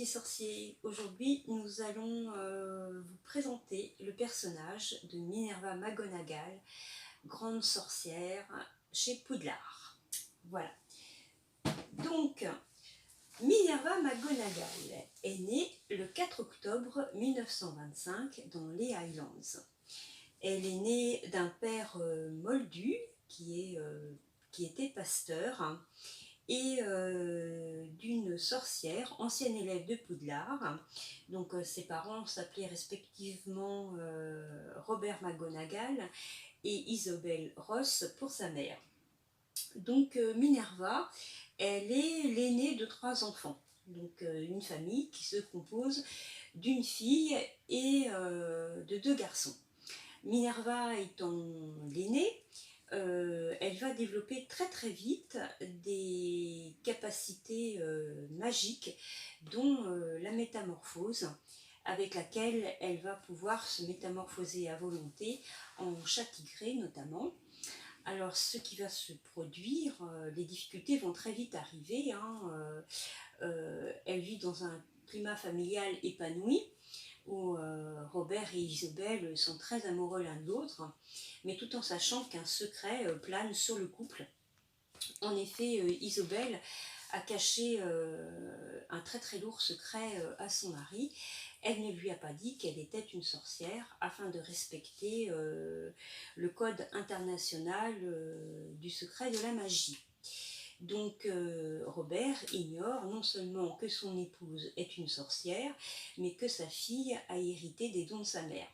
petits sorciers, aujourd'hui nous allons vous présenter le personnage de Minerva McGonagall, grande sorcière chez Poudlard. Voilà. Donc, Minerva McGonagall est née le 4 octobre 1925 dans les Highlands. Elle est née d'un père moldu qui était pasteur et d'une sorcière, ancienne élève de Poudlard. Donc ses parents s'appelaient respectivement Robert McGonagall et Isobel Ross pour sa mère. Donc Minerva, elle est l'aînée de 3 enfants. Donc une famille qui se compose d'une fille et de 2 garçons. Minerva étant l'aînée, elle va développer très vite des capacités magiques, dont la métamorphose, avec laquelle elle va pouvoir se métamorphoser à volonté en chat tigré notamment. Alors ce qui va se produire, les difficultés vont très vite arriver, elle vit dans un climat familial épanoui, où Robert et Isobel sont très amoureux l'un de l'autre, mais tout en sachant qu'un secret plane sur le couple. En effet, Isobel a caché un très lourd secret à son mari. Elle ne lui a pas dit qu'elle était une sorcière afin de respecter le code international du secret de la magie. Donc Robert ignore non seulement que son épouse est une sorcière, mais que sa fille a hérité des dons de sa mère.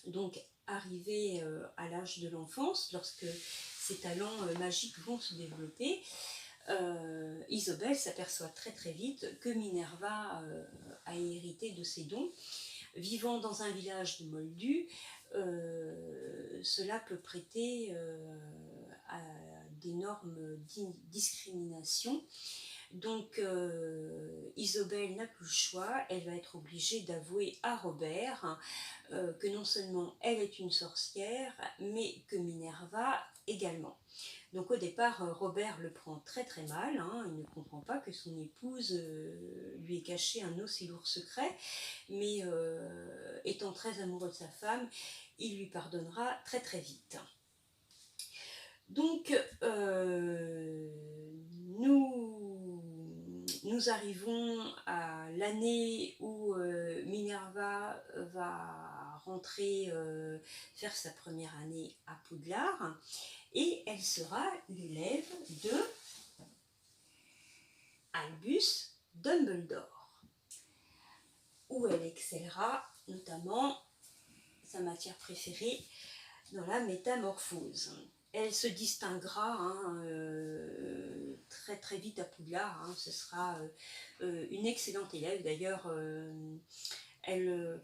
Donc arrivé à l'âge de l'enfance, lorsque ses talents magiques vont se développer, Isobel s'aperçoit très vite que Minerva a hérité de ses dons. Vivant dans un village de Moldus, cela peut prêter à d'énormes discriminations. Donc Isobel n'a plus le choix, elle va être obligée d'avouer à Robert que non seulement elle est une sorcière, mais que Minerva également. Donc au départ, Robert le prend très mal, il ne comprend pas que son épouse lui ait caché un aussi lourd secret, mais étant très amoureux de sa femme, il lui pardonnera très vite. Donc nous arrivons à l'année où Minerva va rentrer faire sa première année à Poudlard, et elle sera l'élève de Albus Dumbledore, où elle excellera notamment sa matière préférée dans la métamorphose. Elle se distinguera très vite à Poudlard, ce sera une excellente élève. D'ailleurs,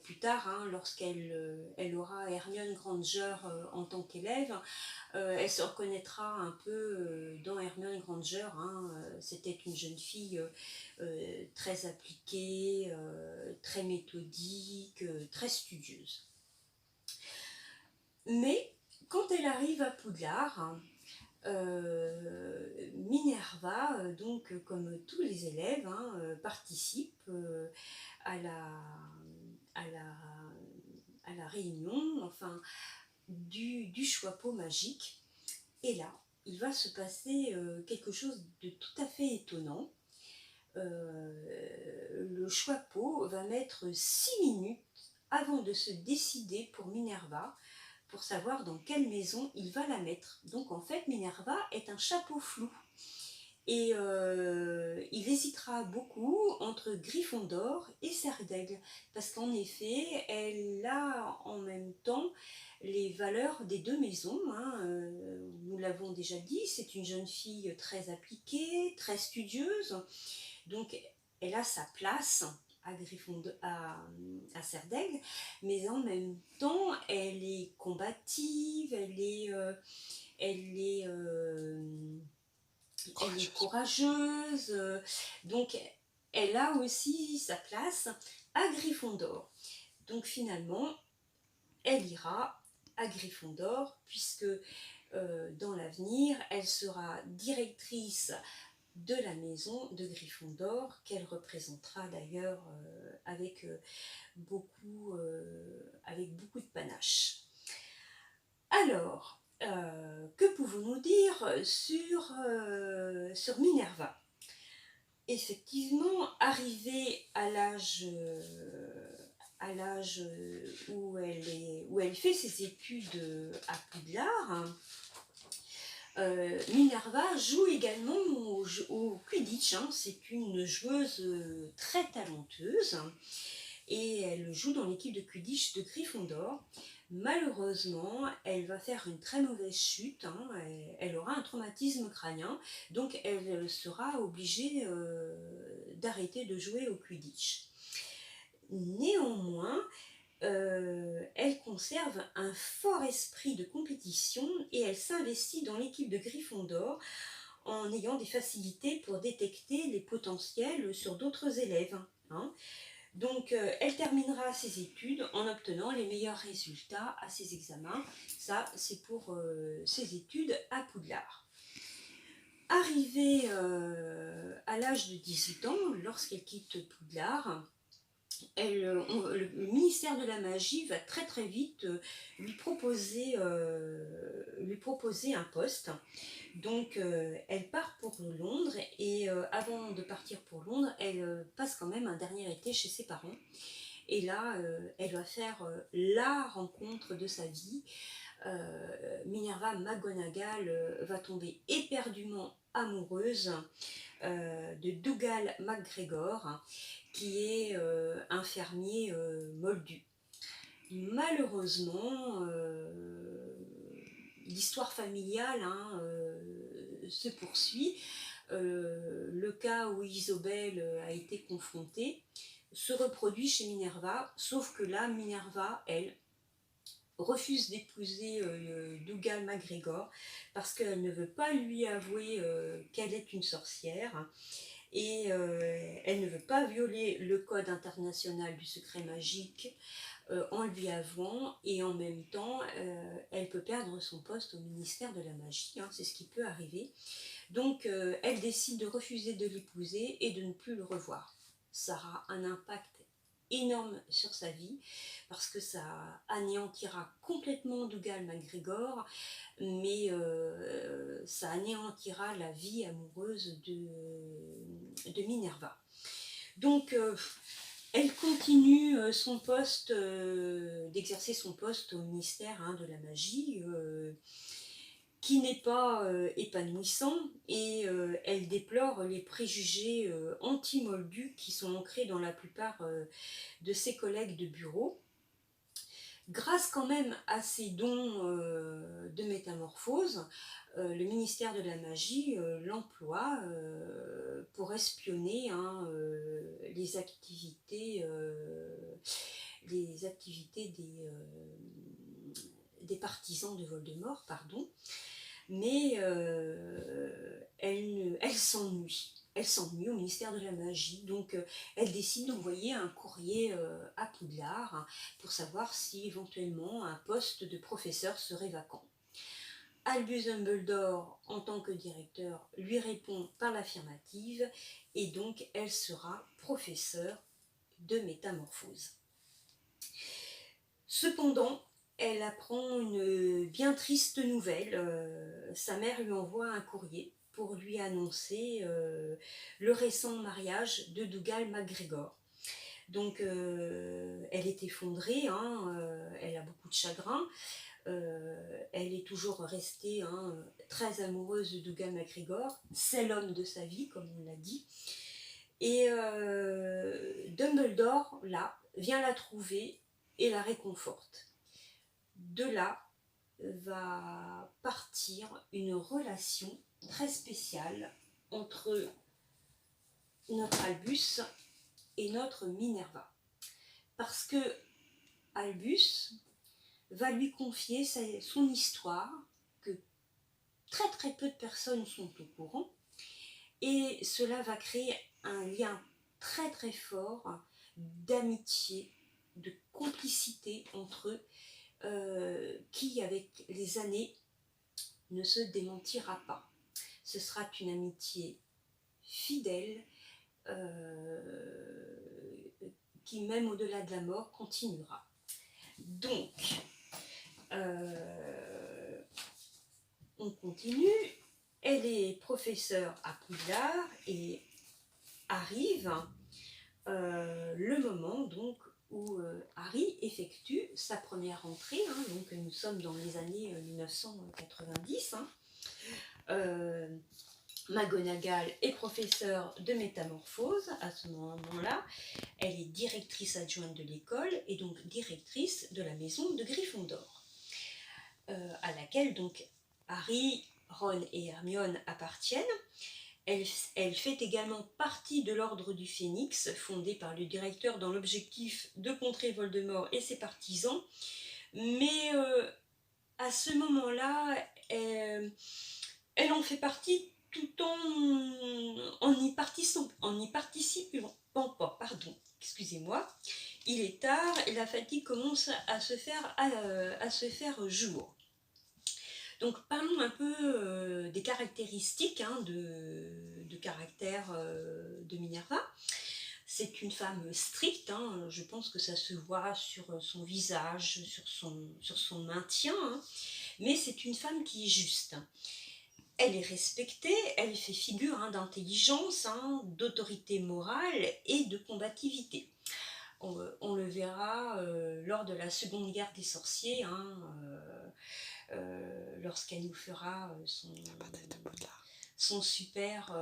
plus tard, lorsqu'elle aura Hermione Granger en tant qu'élève, elle se reconnaîtra un peu dans Hermione Granger. C'était une jeune fille très appliquée, très méthodique, très studieuse. Mais quand elle arrive à Poudlard, Minerva, donc comme tous les élèves, participe à la réunion, enfin, du choix-peau magique. Et là, il va se passer quelque chose de tout à fait étonnant. Le choix-peau va mettre 6 minutes avant de se décider pour Minerva, pour savoir dans quelle maison il va la mettre. Donc en fait, Minerva est un chapeau flou. Et il hésitera beaucoup entre Gryffondor et Serdaigle, parce qu'en effet, elle a en même temps les valeurs des 2 maisons. Nous l'avons déjà dit, c'est une jeune fille très appliquée, très studieuse, donc elle a sa place à Serdaigle, mais en même temps, elle est combative, elle est courageuse, donc elle a aussi sa place à Gryffondor. Donc finalement, elle ira à Gryffondor, puisque dans l'avenir, elle sera directrice de la maison de Gryffondor, qu'elle représentera d'ailleurs avec beaucoup de panache. Alors, que pouvons-nous dire sur Minerva? Effectivement, arrivée à l'âge où elle fait ses études à Poudlard, Minerva joue également au Quidditch. C'est une joueuse très talenteuse et elle joue dans l'équipe de Quidditch de Gryffondor. Malheureusement, elle va faire une très mauvaise chute, elle aura un traumatisme crânien, donc elle sera obligée d'arrêter de jouer au Quidditch. Néanmoins, elle conserve un fort esprit de compétition et elle s'investit dans l'équipe de Gryffondor en ayant des facilités pour détecter les potentiels sur d'autres élèves. Donc, elle terminera ses études en obtenant les meilleurs résultats à ses examens. Ça, c'est pour ses études à Poudlard. Arrivée à l'âge de 18 ans, lorsqu'elle quitte Poudlard, le ministère de la Magie va très très vite lui proposer un poste. Donc elle part pour Londres et avant de partir pour Londres, elle passe quand même un dernier été chez ses parents. Et là, elle va faire la rencontre de sa vie. Minerva McGonagall va tomber éperdument amoureuse de Dougal McGregor, qui est un fermier moldu. Malheureusement, l'histoire familiale se poursuit. Le cas où Isobel a été confrontée se reproduit chez Minerva, sauf que là, Minerva, elle, refuse d'épouser Dougal McGregor parce qu'elle ne veut pas lui avouer qu'elle est une sorcière et elle ne veut pas violer le code international du secret magique en lui avouant, et en même temps elle peut perdre son poste au ministère de la Magie, c'est ce qui peut arriver. Donc elle décide de refuser de l'épouser et de ne plus le revoir. Ça aura un impact énorme sur sa vie parce que ça anéantira complètement Dougal McGregor, mais ça anéantira la vie amoureuse de Minerva. Donc elle continue d'exercer son poste au ministère de la Magie, qui n'est pas épanouissant, et elle déplore les préjugés anti-moldus qui sont ancrés dans la plupart de ses collègues de bureau. Grâce quand même à ses dons de métamorphose, le ministère de la Magie l'emploie pour espionner les activités des partisans de Voldemort, mais elle s'ennuie. Elle s'ennuie au ministère de la Magie, donc elle décide d'envoyer un courrier à Poudlard pour savoir si éventuellement un poste de professeur serait vacant. Albus Dumbledore, en tant que directeur, lui répond par l'affirmative et donc elle sera professeure de métamorphose. Cependant, elle apprend une bien triste nouvelle. Sa mère lui envoie un courrier pour lui annoncer le récent mariage de Dougal McGregor. Donc elle est effondrée, elle a beaucoup de chagrin. Elle est toujours restée très amoureuse de Dougal McGregor. C'est l'homme de sa vie, comme on l'a dit. Et Dumbledore, là, vient la trouver et la réconforte. De là va partir une relation très spéciale entre notre Albus et notre Minerva. Parce que Albus va lui confier son histoire, que très très peu de personnes sont au courant, et cela va créer un lien très très fort d'amitié, de complicité entre eux, qui avec les années ne se démentira pas. Ce sera une amitié fidèle, qui même au-delà de la mort continuera. Donc, on continue. Elle est professeure à Poudlard et arrive le moment donc où Harry effectue sa première entrée, hein, donc nous sommes dans les années 1990. McGonagall est professeure de métamorphose à ce moment-là. Elle est directrice adjointe de l'école et donc directrice de la maison de Gryffondor, à laquelle donc Harry, Ron et Hermione appartiennent. Elle fait également partie de l'Ordre du Phénix, fondé par le directeur dans l'objectif de contrer Voldemort et ses partisans. Mais à ce moment-là, elle en fait partie tout en y participant pas. Pardon, excusez-moi. Il est tard et la fatigue commence à se faire jour. Donc parlons un peu des caractéristiques de caractère de Minerva. C'est une femme stricte, hein, je pense que ça se voit sur son visage, sur son maintien, hein, mais c'est une femme qui est juste. Elle est respectée, elle fait figure d'intelligence, d'autorité morale et de combativité. On le verra lors de la Seconde Guerre des Sorciers, lorsqu'elle nous fera son super...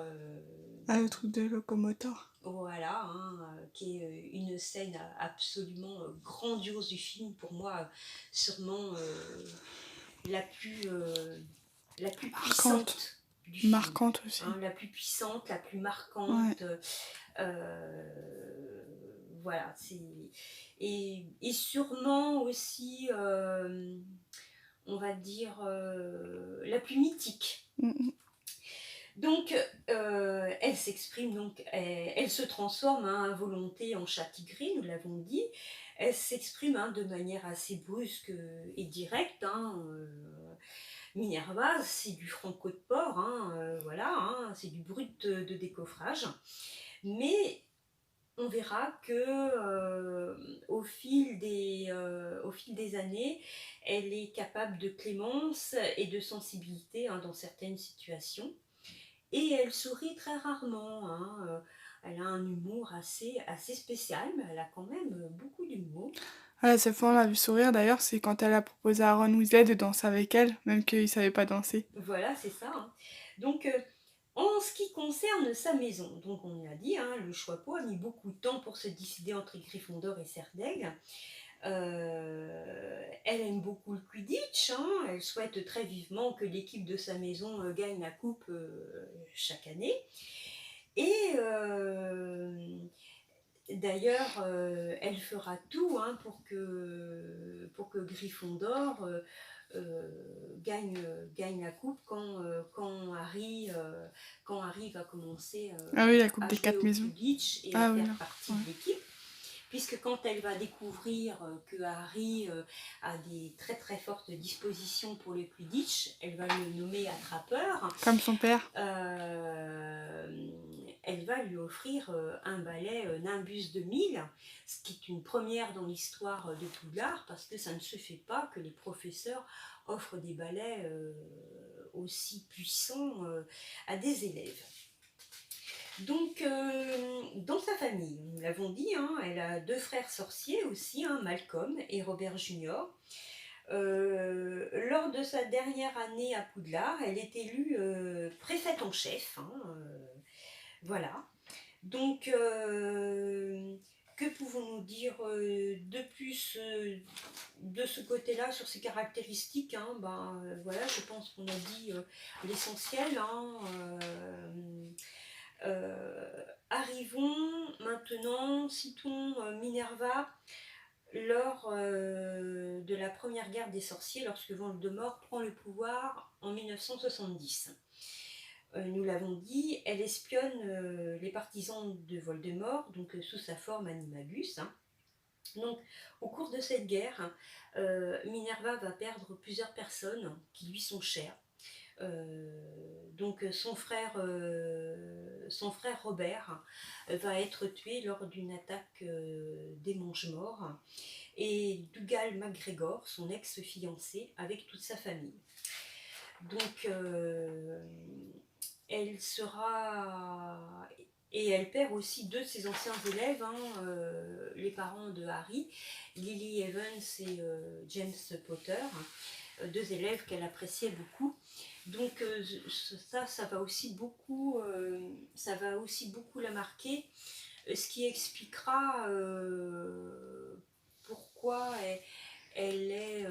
le truc de locomoteur. Voilà, qui est une scène absolument grandiose du film, pour moi sûrement la plus puissante du film. Marquante aussi. La plus puissante, la plus marquante. Ouais. Voilà, et sûrement aussi, on va dire, la plus mythique. Donc, elle s'exprime, donc, elle se transforme à volonté en chat tigré, nous l'avons dit. Elle s'exprime de manière assez brusque et directe. Minerva, c'est du franco de porc, voilà, c'est du brut de décoffrage. Mais on verra que au fil des années, elle est capable de clémence et de sensibilité dans certaines situations. Et elle sourit très rarement. Elle a un humour assez spécial, mais elle a quand même beaucoup d'humour. La seule fois on l'a vu sourire d'ailleurs, c'est quand elle a proposé à Ron Weasley de danser avec elle, même qu'il ne savait pas danser. Voilà, c'est ça. Donc, en ce qui concerne sa maison, donc on l'a dit, le Choixpeau a mis beaucoup de temps pour se décider entre Gryffondor et Serdaigle. Elle aime beaucoup le Quidditch, elle souhaite très vivement que l'équipe de sa maison gagne la coupe chaque année. Et d'ailleurs, elle fera tout pour que Gryffondor gagne la coupe quand Harry va commencer la coupe à des jouer 4 au maisons. Quidditch et à faire partie de l'équipe. Puisque quand elle va découvrir que Harry a des très très fortes dispositions pour le Quidditch, elle va le nommer attrapeur. Comme son père. Elle va lui offrir un balai Nimbus 2000, ce qui est une première dans l'histoire de Poudlard, parce que ça ne se fait pas que les professeurs offrent des balais aussi puissants à des élèves. Donc, dans sa famille, nous l'avons dit, elle a 2 frères sorciers aussi, Malcolm et Robert Junior. Lors de sa dernière année à Poudlard, elle est élue préfète en chef. Voilà. Donc, que pouvons-nous dire de plus de ce côté-là, sur ses caractéristiques voilà, je pense qu'on a dit l'essentiel. Arrivons maintenant, citons Minerva lors de la première guerre des sorciers, lorsque Voldemort prend le pouvoir en 1970. Nous l'avons dit, elle espionne les partisans de Voldemort, donc sous sa forme Animagus. Donc, au cours de cette guerre, Minerva va perdre plusieurs personnes qui lui sont chères. Donc son frère Robert va être tué lors d'une attaque des Mange-Morts, et Dougal MacGregor, son ex-fiancé, avec toute sa famille. Donc elle sera... Et elle perd aussi deux de ses anciens élèves, les parents de Harry, Lily Evans et James Potter, deux élèves qu'elle appréciait beaucoup. Donc ça va aussi beaucoup, la marquer, ce qui expliquera pourquoi elle est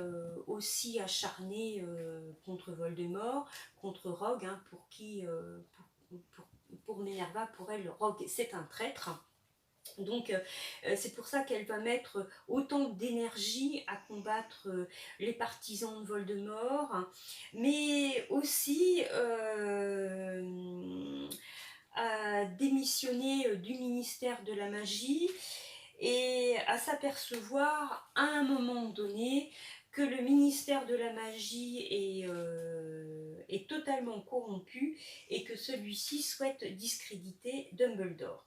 aussi acharnée contre Voldemort, contre Rogue, pour qui, pour Minerva, pour elle, Rogue c'est un traître. Donc c'est pour ça qu'elle va mettre autant d'énergie à combattre les partisans de Voldemort, mais aussi à démissionner du ministère de la magie et à s'apercevoir à un moment donné que le ministère de la magie est totalement corrompu et que celui-ci souhaite discréditer Dumbledore.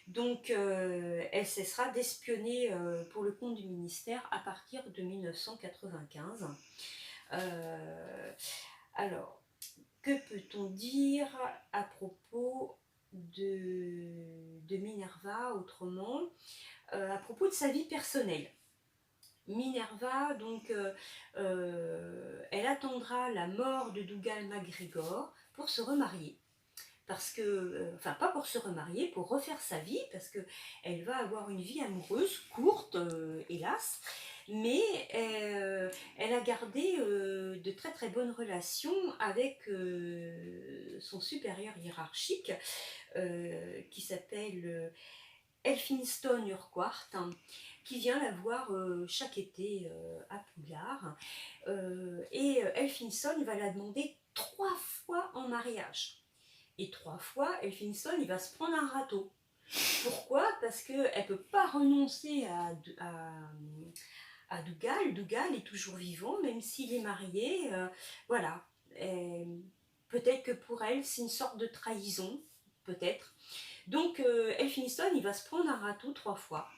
Donc elle cessera d'espionner pour le compte du ministère à partir de 1995. Alors, que peut-on dire à propos de Minerva autrement, à propos de sa vie personnelle? Minerva, donc, elle attendra la mort de Dougal MacGregor pour se remarier. Parce que, enfin pas pour se remarier, pour refaire sa vie, parce qu'elle va avoir une vie amoureuse courte, hélas, mais elle a gardé de très très bonnes relations avec son supérieur hiérarchique, qui s'appelle Elphinstone Urquhart, qui vient la voir chaque été à Poudlard, et Elphinstone va la demander 3 fois en mariage. Et 3 fois, Elphinstone, il va se prendre un râteau. Pourquoi? Parce qu'elle ne peut pas renoncer à Dougal. Dougal est toujours vivant, même s'il est marié. Voilà. Peut-être que pour elle, c'est une sorte de trahison. Peut-être. Donc, Elphinstone, il va se prendre un râteau 3 fois.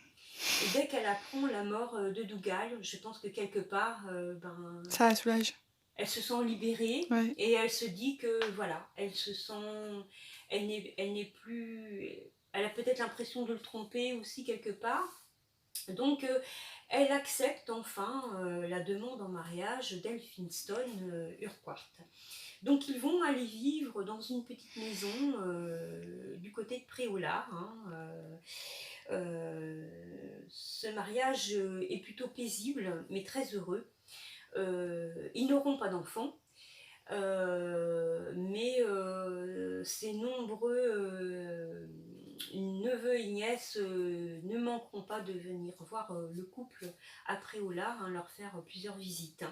Et dès qu'elle apprend la mort de Dougal, je pense que quelque part, Ça la soulage. elle se sent libérée, Ouais. et elle se dit que voilà, elle n'est plus, elle a peut-être l'impression de le tromper aussi quelque part. Donc elle accepte enfin la demande en mariage d'Elphinstone Urquhart. Donc ils vont aller vivre dans une petite maison du côté de Préolard. Ce mariage est plutôt paisible, mais très heureux. Ils n'auront pas d'enfants, mais ces nombreux neveux et nièces ne manqueront pas de venir voir le couple à Préolard, leur faire plusieurs visites.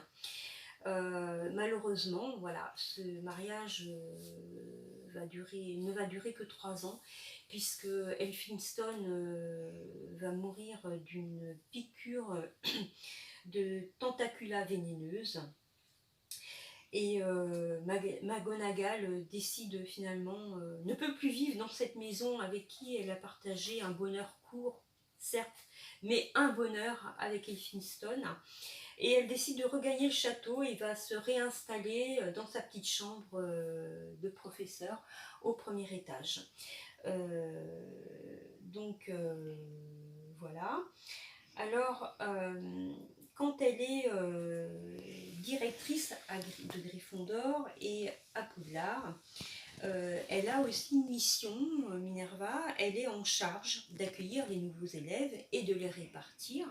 Malheureusement, voilà, ce mariage ne va durer que 3 ans, puisque Elphinstone va mourir d'une piqûre de tentacula vénéneuse. Et McGonagall décide finalement, ne peut plus vivre dans cette maison avec qui elle a partagé un bonheur court, certes, mais un bonheur avec Elphinstone. Et elle décide de regagner le château et va se réinstaller dans sa petite chambre de professeur au premier étage. Donc voilà. Alors, quand elle est directrice de Gryffondor et à Poudlard, elle a aussi une mission, Minerva. Elle est en charge d'accueillir les nouveaux élèves et de les répartir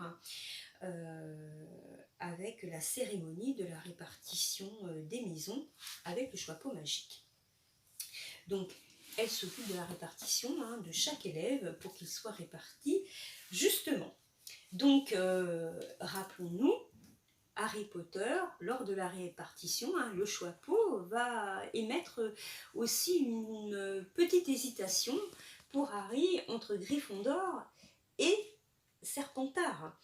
avec la cérémonie de la répartition des maisons avec le choix-peau magique. Donc, elle s'occupe de la répartition de chaque élève pour qu'il soit réparti justement. Donc, rappelons-nous, Harry Potter, lors de la répartition, le choix-peau va émettre aussi une petite hésitation pour Harry entre Gryffondor et Serpentard.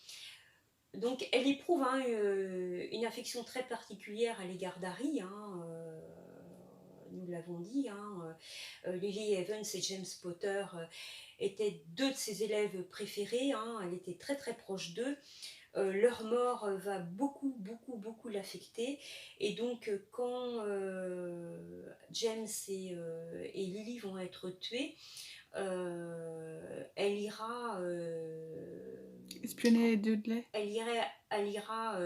Donc elle éprouve une affection très particulière à l'égard d'Harry, nous l'avons dit, hein, Lily Evans et James Potter étaient deux de ses élèves préférés, hein, elle était très très proche d'eux. Leur mort va beaucoup l'affecter, et donc quand James et Lily vont être tués, elle ira Espionner les Dudley. elle ira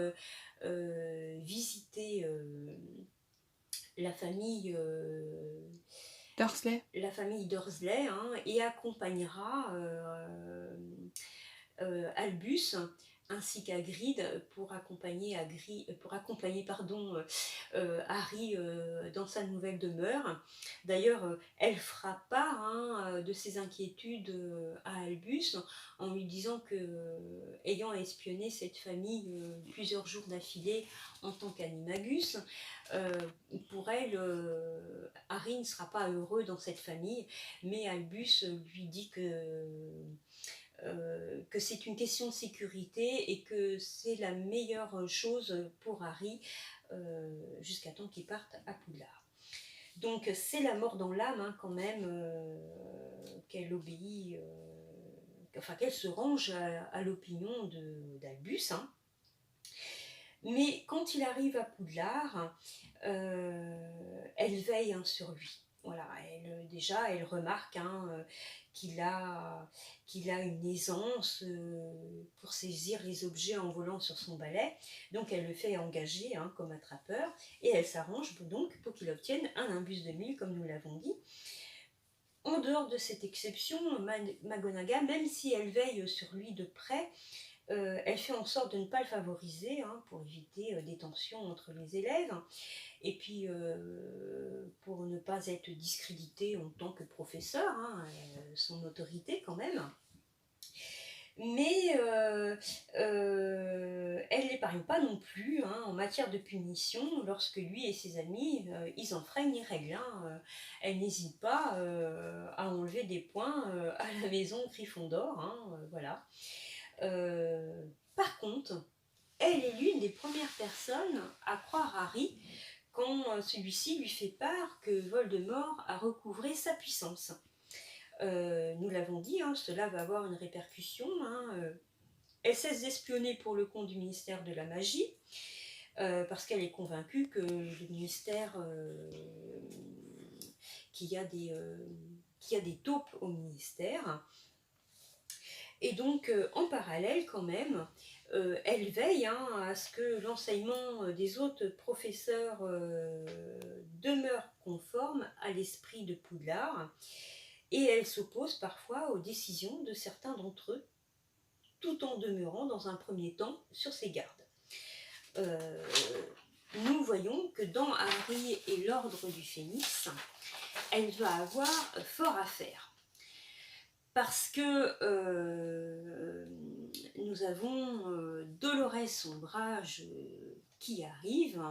visiter la famille Dursley. la famille Dursley, hein, et accompagnera Albus ainsi qu'Hagrid pour accompagner Harry dans sa nouvelle demeure. D'ailleurs, elle fera part, hein, de ses inquiétudes à Albus en lui disant que, ayant espionné cette famille plusieurs jours d'affilée en tant qu'animagus, pour elle, Harry ne sera pas heureux dans cette famille, mais Albus lui dit que c'est une question de sécurité et que c'est la meilleure chose pour Harry jusqu'à temps qu'il parte à Poudlard. Donc c'est la mort dans l'âme, hein, quand même, qu'elle obéit, qu'elle se range à l'opinion d'Albus, hein. Mais quand il arrive à Poudlard, elle veille, hein, sur lui. Voilà, elle remarque, hein, qu'il a une aisance pour saisir les objets en volant sur son balai. Donc elle le fait engager, hein, comme attrapeur, et elle s'arrange donc pour qu'il obtienne un imbus de mille, comme nous l'avons dit. En dehors de cette exception, McGonagall, même si elle veille sur lui de près, elle fait en sorte de ne pas le favoriser, hein, pour éviter des tensions entre les élèves, et puis pour ne pas être discréditée en tant que professeur, hein, son autorité quand même. Mais elle n'épargne pas non plus, hein, en matière de punition lorsque lui et ses amis ils enfreignent les règles, hein. Elle n'hésite pas à enlever des points à la maison Gryffondor, hein, voilà. Par contre, elle est l'une des premières personnes à croire Harry quand celui-ci lui fait part que Voldemort a recouvré sa puissance. Nous l'avons dit, hein, cela va avoir une répercussion, hein, elle cesse d'espionner pour le compte du ministère de la Magie, parce qu'elle est convaincue que le ministère, qu'il y a des taupes au ministère. Et donc, en parallèle, quand même, elle veille, hein, à ce que l'enseignement des autres professeurs demeure conforme à l'esprit de Poudlard, et elle s'oppose parfois aux décisions de certains d'entre eux, tout en demeurant dans un premier temps sur ses gardes. Nous voyons que dans Harry et l'Ordre du Phénix, elle va avoir fort à faire. Parce que nous avons Dolores Ombrage qui arrive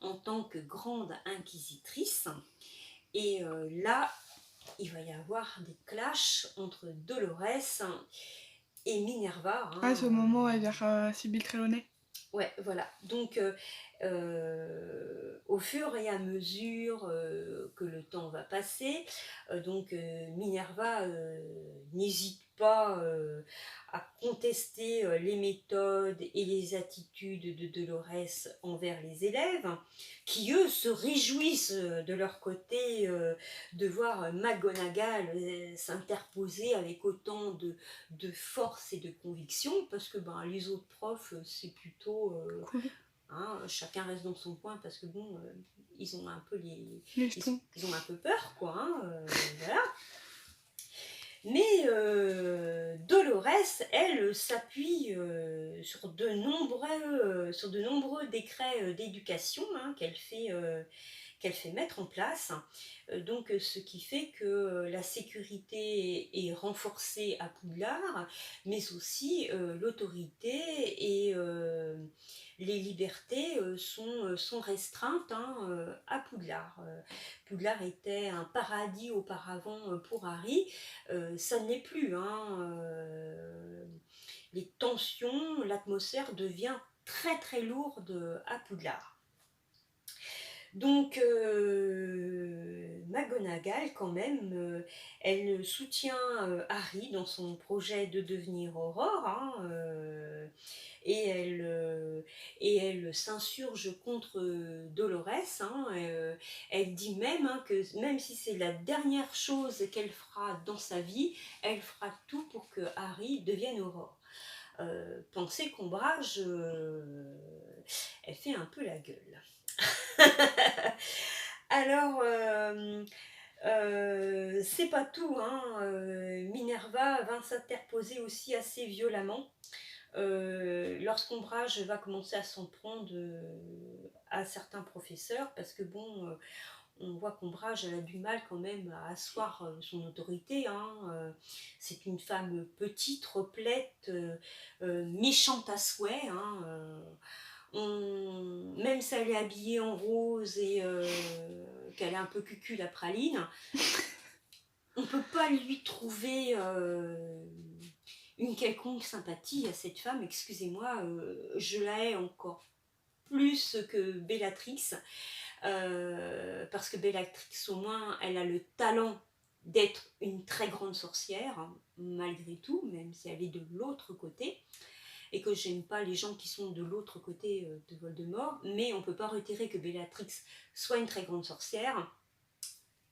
en tant que grande inquisitrice, et là il va y avoir des clashs entre Dolores et Minerva, hein. Ah, c'est au moment où elle vers Sibylle Trelawney. Ouais, voilà. Donc, au fur et à mesure que le temps va passer, Minerva n'hésite pas à contester les méthodes et les attitudes de Dolores envers les élèves, qui eux se réjouissent de leur côté de voir McGonagall s'interposer avec autant de force et de conviction, parce que les autres profs, c'est plutôt Cool. hein, chacun reste dans son coin, parce que ils ont un peu ils ont un peu peur, quoi, hein, voilà. Mais Dolores, elle, s'appuie sur de nombreux décrets d'éducation, hein, qu'elle fait mettre en place. Donc, ce qui fait que la sécurité est renforcée à Poudlard, mais aussi l'autorité et les libertés sont restreintes, hein, à Poudlard. Poudlard était un paradis auparavant pour Harry, ça ne l'est plus, hein. Les tensions, l'atmosphère devient très très lourde à Poudlard. Donc, McGonagall, quand même, elle soutient Harry dans son projet de devenir Aurore, hein, et elle s'insurge contre Dolores. Hein, elle dit même hein, que même si c'est la dernière chose qu'elle fera dans sa vie, elle fera tout pour que Harry devienne Aurore. Pensez qu'Ombrage, elle fait un peu la gueule. Alors, c'est pas tout, hein. Minerva vint s'interposer aussi assez violemment lorsqu'Ombrage va commencer à s'en prendre à certains professeurs, parce que bon, on voit qu'Ombrage elle a du mal quand même à asseoir son autorité. Hein, c'est une femme petite, replète, méchante à souhait. Hein, même si elle est habillée en rose et qu'elle est un peu cucul la praline, on ne peut pas lui trouver une quelconque sympathie à cette femme. Excusez-moi, je la hais encore plus que Bellatrix, parce que Bellatrix au moins elle a le talent d'être une très grande sorcière, hein, malgré tout, même si elle est de l'autre côté, et que j'aime pas les gens qui sont de l'autre côté de Voldemort, mais on peut pas retirer que Bellatrix soit une très grande sorcière.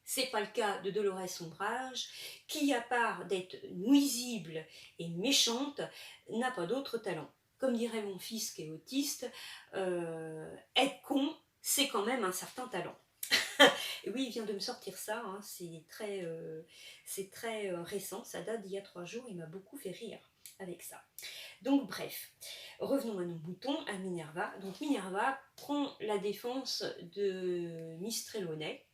C'est pas le cas de Dolores Ombrage, qui, à part d'être nuisible et méchante, n'a pas d'autre talent. Comme dirait mon fils qui est autiste, être con, c'est quand même un certain talent. Et oui, il vient de me sortir ça, hein, c'est très récent, ça date d'il y a 3 jours, il m'a beaucoup fait rire avec ça. Donc bref, revenons à nos moutons, à Minerva. Donc Minerva prend la défense de Miss Trelawney,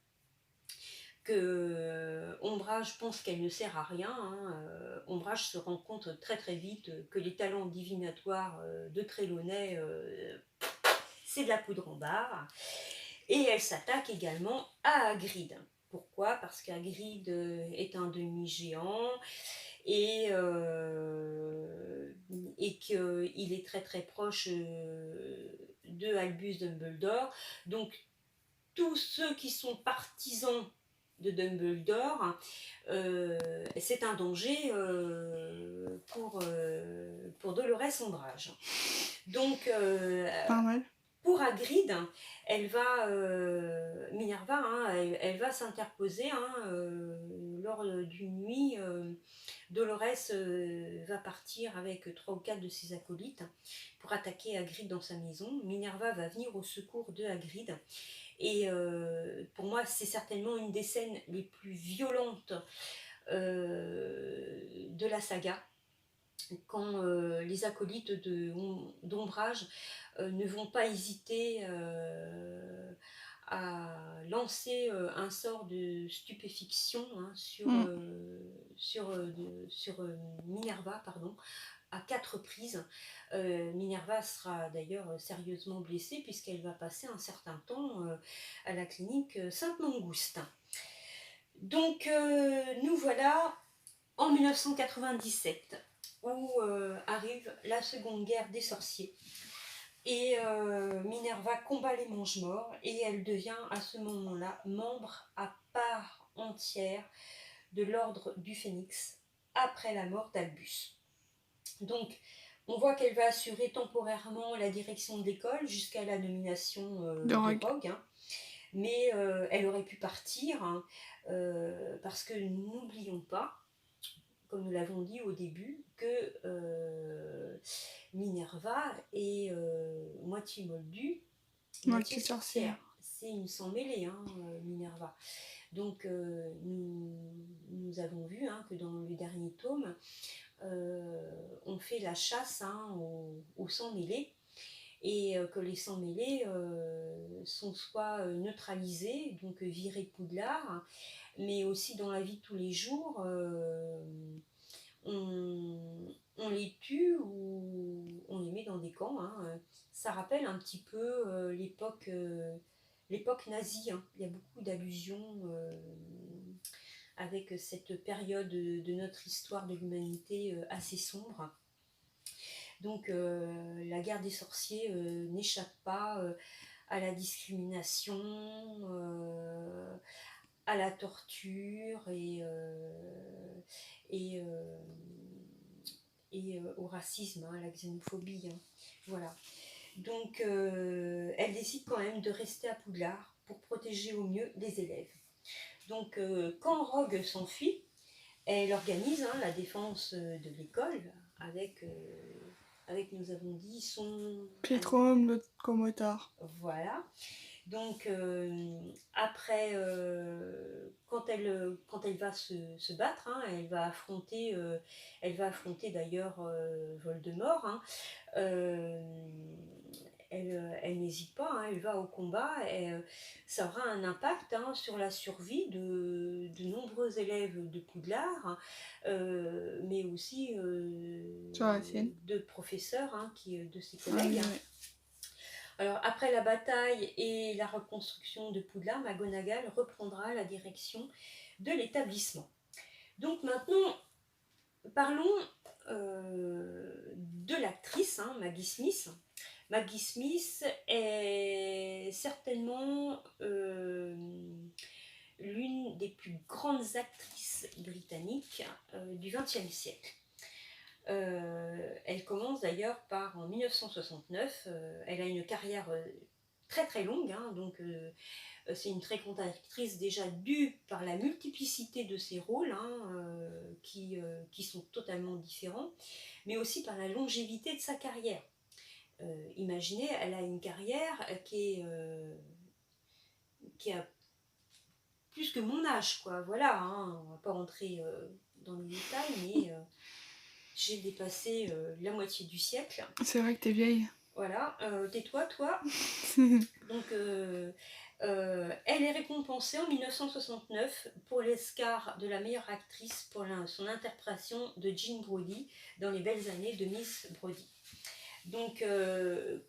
que Ombrage pense qu'elle ne sert à rien. Hein. Ombrage se rend compte très très vite que les talents divinatoires de Trelawney, c'est de la poudre en barre. Et elle s'attaque également à Hagrid. Pourquoi? Parce qu'Hagrid est un demi-géant et qu'il est très très proche de Albus Dumbledore. Donc tous ceux qui sont partisans de Dumbledore, c'est un danger pour Dolores Ombrage. Donc, Normal. pour Hagrid, Minerva, hein, elle va s'interposer hein, lors d'une nuit. Dolores va partir avec 3 ou 4 de ses acolytes pour attaquer Hagrid dans sa maison. Minerva va venir au secours de Hagrid. Et pour moi, c'est certainement une des scènes les plus violentes de la saga, quand les acolytes d'Ombrage ne vont pas hésiter à lancer un sort de stupéfiction hein, Mm. sur Minerva, pardon, à 4 reprises. Minerva sera d'ailleurs sérieusement blessée puisqu'elle va passer un certain temps à la clinique Sainte-Mangouste. Donc nous voilà en 1997 où arrive la Seconde Guerre des Sorciers. Et Minerva combat les Mange-Morts et elle devient à ce moment-là membre à part entière de l'Ordre du Phénix après la mort d'Albus. Donc, on voit qu'elle va assurer temporairement la direction de l'école jusqu'à la nomination De de Rogue. Rogue, hein. Mais elle aurait pu partir hein, parce que n'oublions pas, comme nous l'avons dit au début, que Minerva est moitié moldue, moitié Moitié sorcière. sorcière. C'est une sans-mêlée, hein, Minerva. Donc nous avons vu hein, que dans le dernier tome, on fait la chasse hein, aux sans-mêlés et que les sans-mêlés sont soit neutralisés, donc virés de Poudlard, mais aussi dans la vie de tous les jours, on les tue ou on les met dans des camps. Hein. Ça rappelle un petit peu l'époque nazie. Hein. Il y a beaucoup d'allusions avec cette période de notre histoire de l'humanité assez sombre. Donc la guerre des sorciers n'échappe pas à la discrimination, à la torture et, euh, au racisme, hein, à la xénophobie. Hein. Voilà. Donc, elle décide quand même de rester à Poudlard pour protéger au mieux les élèves. Donc, quand Rogue s'enfuit, elle organise hein, la défense de l'école avec, nous avons dit, son... Pietro locomoteur. Voilà. Donc, après, quand elle va se battre, hein, elle va affronter d'ailleurs Voldemort. Hein, elle n'hésite pas, hein, elle va au combat et ça aura un impact hein, sur la survie de nombreux élèves de Poudlard, hein, mais aussi Sur la sienne. de professeurs, hein, de ses collègues. Ah, oui, ouais. Alors, après la bataille et la reconstruction de Poudlard, McGonagall reprendra la direction de l'établissement. Donc maintenant, parlons de l'actrice, hein, Maggie Smith. Maggie Smith est certainement l'une des plus grandes actrices britanniques du XXe siècle. Elle commence d'ailleurs en 1969. Elle a une carrière très très longue, hein, donc c'est une très grande actrice déjà due par la multiplicité de ses rôles hein, qui sont totalement différents, mais aussi par la longévité de sa carrière. Imaginez, elle a une carrière qui a plus que mon âge, quoi. Voilà, hein, on va pas rentrer dans les détails, mais j'ai dépassé la moitié du siècle. C'est vrai que t'es vieille. Voilà, tais-toi, toi. Donc, elle est récompensée en 1969 pour l'Oscar de la meilleure actrice pour son interprétation de Jean Brodie dans Les belles années de Miss Brodie. Donc,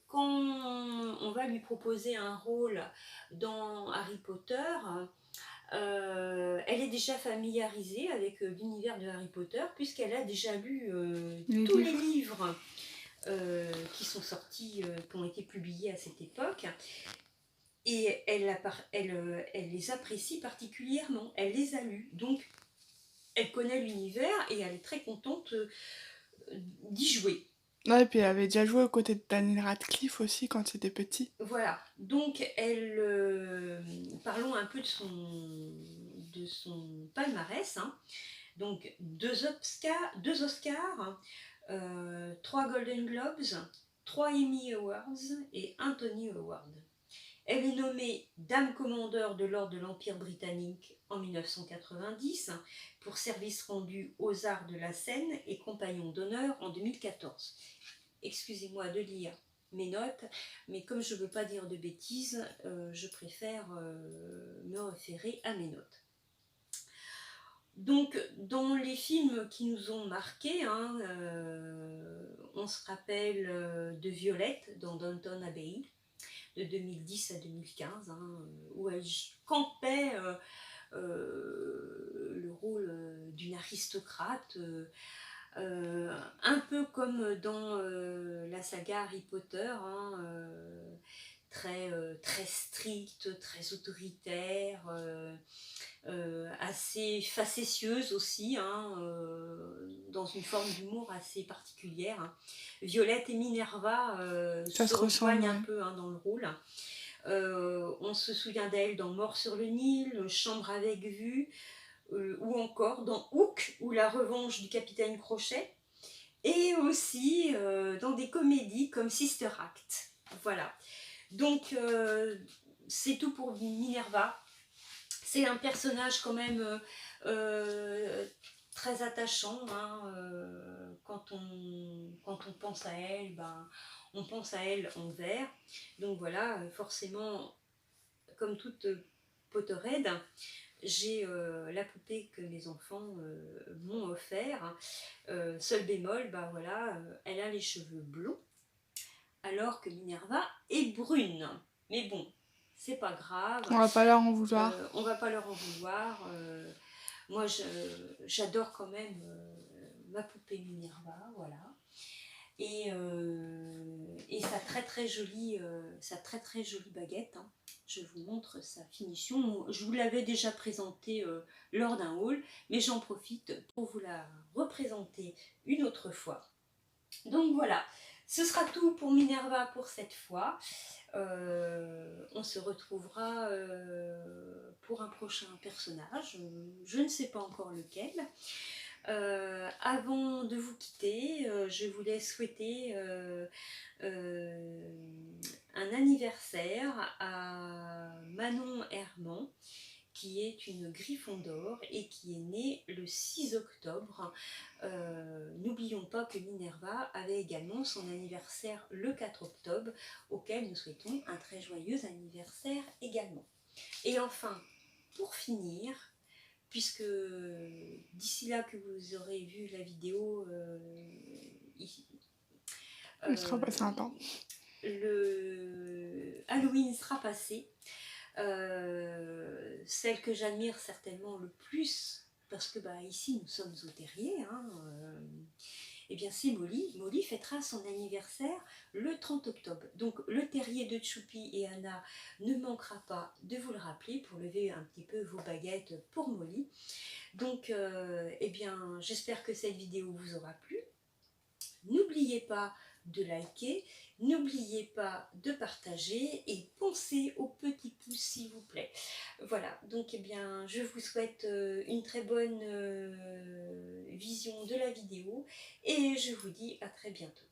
quand on va lui proposer un rôle dans Harry Potter, elle est déjà familiarisée avec l'univers de Harry Potter puisqu'elle a déjà lu tous les livres qui sont sortis, qui ont été publiés à cette époque. Et elle les apprécie particulièrement, elle les a lus. Donc, elle connaît l'univers et elle est très contente d'y jouer. Ouais, et puis elle avait déjà joué aux côtés de Daniel Radcliffe aussi quand c'était petit. Voilà, donc parlons un peu de son palmarès. Hein. Donc 2 Oscars, 3 Golden Globes, 3 Emmy Awards et 1 Tony Award. Elle est nommée Dame Commandeur de l'Ordre de l'Empire britannique en 1990 pour service rendu aux arts de la scène et compagnon d'honneur en 2014. Excusez-moi de lire mes notes, mais comme je ne veux pas dire de bêtises, je préfère me référer à mes notes. Donc, dans les films qui nous ont marqués, hein, on se rappelle de Violette dans Downton Abbey, de 2010 à 2015, hein, où elle campait le rôle d'une aristocrate, un peu comme dans la saga Harry Potter, hein, très stricte, très autoritaire, assez facétieuse aussi, hein, dans une forme d'humour assez particulière. Hein. Violette et Minerva se rejoignent un peu hein, dans le rôle. On se souvient d'elle dans Mort sur le Nil, Chambre avec vue, ou encore dans Hook ou La revanche du capitaine Crochet, et aussi dans des comédies comme Sister Act. Voilà. Donc c'est tout pour Minerva. C'est un personnage quand même très attachant. Hein, quand on pense à elle, on pense à elle en vert. Donc voilà, forcément, comme toute Potterhead, j'ai la poupée que mes enfants m'ont offert. Seul bémol, voilà, elle a les cheveux blonds, alors que Minerva est brune. Mais bon, c'est pas grave. On va pas leur en vouloir. On va pas leur en vouloir. Moi, j'adore quand même ma poupée Minerva, voilà. et sa très jolie baguette, hein. Je vous montre sa finition. Je vous l'avais déjà présentée lors d'un haul, mais j'en profite pour vous la représenter une autre fois. Donc voilà, ce sera tout pour Minerva pour cette fois. On se retrouvera pour un prochain personnage, je ne sais pas encore lequel. Avant de vous quitter, je voulais souhaiter un anniversaire à Manon Herman, qui est une Gryffondor et qui est née le 6 octobre. N'oublions pas que Minerva avait également son anniversaire le 4 octobre, auquel nous souhaitons un très joyeux anniversaire également. Et enfin, pour finir, puisque d'ici là que vous aurez vu la vidéo, Il sera passé un temps. le Halloween sera passé. Celle que j'admire certainement le plus, parce que ici nous sommes au terrier, hein, eh bien c'est Molly. Molly fêtera son anniversaire le 30 octobre. Donc le terrier de Choupi et Anna ne manquera pas de vous le rappeler pour lever un petit peu vos baguettes pour Molly. Donc eh bien j'espère que cette vidéo vous aura plu. N'oubliez pas de liker, n'oubliez pas de partager et pensez au petit pouce s'il vous plaît. Voilà, donc eh bien je vous souhaite une très bonne vision de la vidéo et je vous dis à très bientôt.